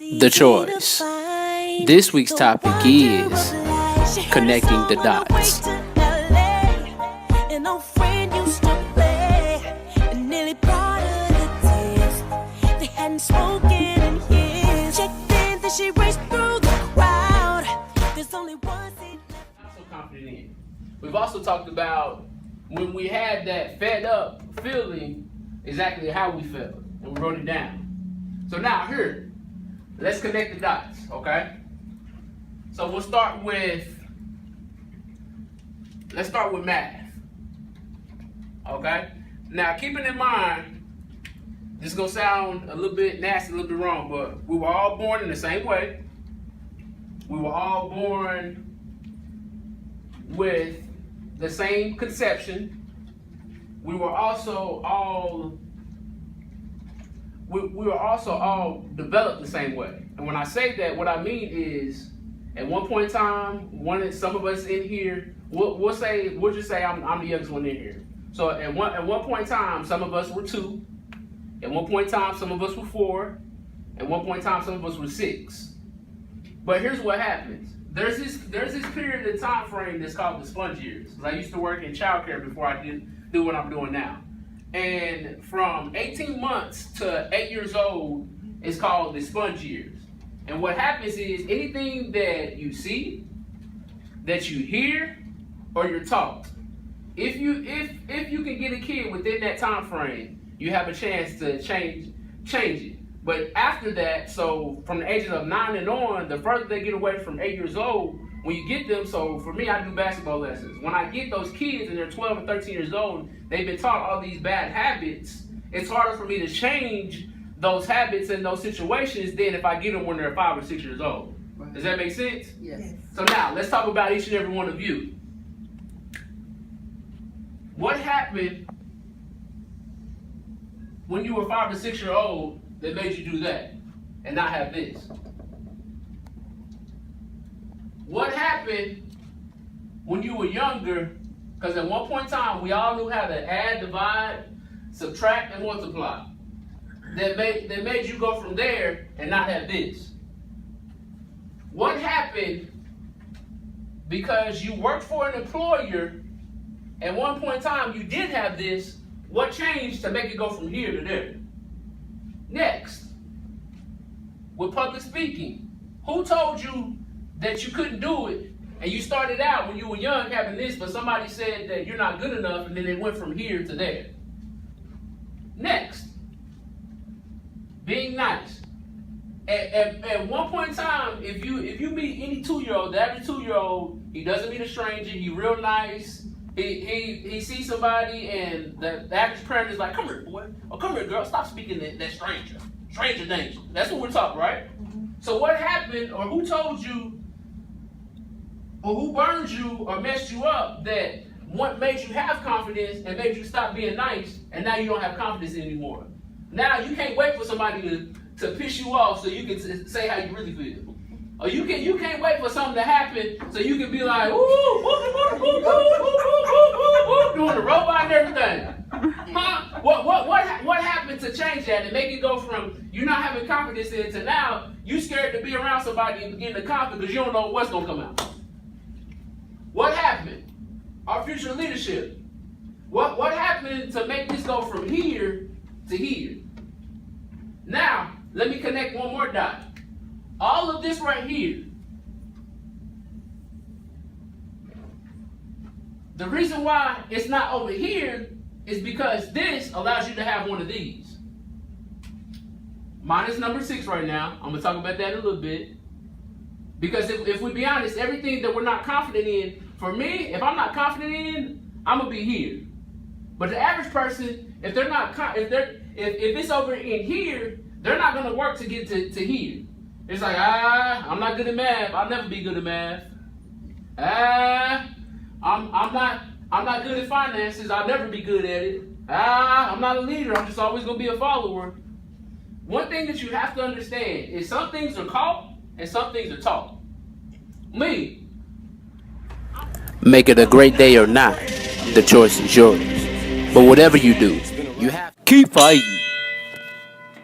The choice. This week's topic is connecting the dots. We've also talked about when we had that fed up feeling, exactly how we felt, and we wrote it down. So now here, let's connect the dots, okay? So let's start with math, okay? Now keeping in mind, this is gonna sound a little bit nasty, a little bit wrong, but we were all born in the same way. We were all born with the same conception. We were also all developed the same way. And when I say that, what I mean is, at one point in time, some of us in here, we'll just say I'm the youngest one in here. So at one point in time, some of us were 2. At one point in time, some of us were 4. At one point in time, some of us were 6. But here's what happens. There's this period of time frame that's called the sponge years. I used to work in childcare before I do what I'm doing now. And from 18 months to 8 years old is called the sponge years. And what happens is anything that you see, that you hear, or you're taught, if you can get a kid within that time frame, you have a chance to change it. But after that, so from the ages of 9 and on, the further they get away from 8 years old, when you get them, so for me, I do basketball lessons. When I get those kids and they're 12 and 13 years old, they've been taught all these bad habits, it's harder for me to change those habits and those situations than if I get them when they're 5 or 6 years old. Does that make sense? Yes. So now, let's talk about each and every one of you. What happened when you were 5 or 6 years old that made you do that and not have this? What happened when you were younger? Because at one point in time, we all knew how to add, divide, subtract, and multiply. That made you go from there and not have this. What happened because you worked for an employer? At one point in time, you did have this. What changed to make it go from here to there? Next, with public speaking, who told you that you couldn't do it? And you started out when you were young having this, but somebody said that you're not good enough, and then it went from here to there. Next, being nice. At one point in time, if you meet any 2-year-old, the average 2-year-old, he doesn't meet a stranger, he real nice. He sees somebody, and the average parent is like, "Come here, boy. Or come here, girl. Stop speaking that stranger names." That's what we're talking, right? Mm-hmm. So what happened, or who told you, or who burned you, or messed you up, that what made you have confidence and made you stop being nice, and now you don't have confidence anymore? Now you can't wait for somebody to piss you off so you can say how you really feel. Or you can't wait for something to happen so you can be like, ooh, doing the robot and everything. Huh? What happened to change that and make it go from you not having confidence in to now you scared to be around somebody and begin to confidence because you don't know what's gonna come out? What happened? Our future leadership. What happened to make this go from here to here? Now, let me connect one more dot. All of this right here, the reason why it's not over here is because this allows you to have one of these. Mine is number 6 right now. I'm going to talk about that in a little bit. Because if we be honest, everything that we're not confident in, for me, if I'm not confident in, I'm going to be here. But the average person, if they're not, if it's over in here, they're not going to work to get to here. It's like, I'm not good at math. I'll never be good at math. I'm not good at finances. I'll never be good at it. I'm not a leader. I'm just always going to be a follower. One thing that you have to understand is some things are caught and some things are taught. Me. Make it a great day or not, the choice is yours. But whatever you do, you have to keep fighting.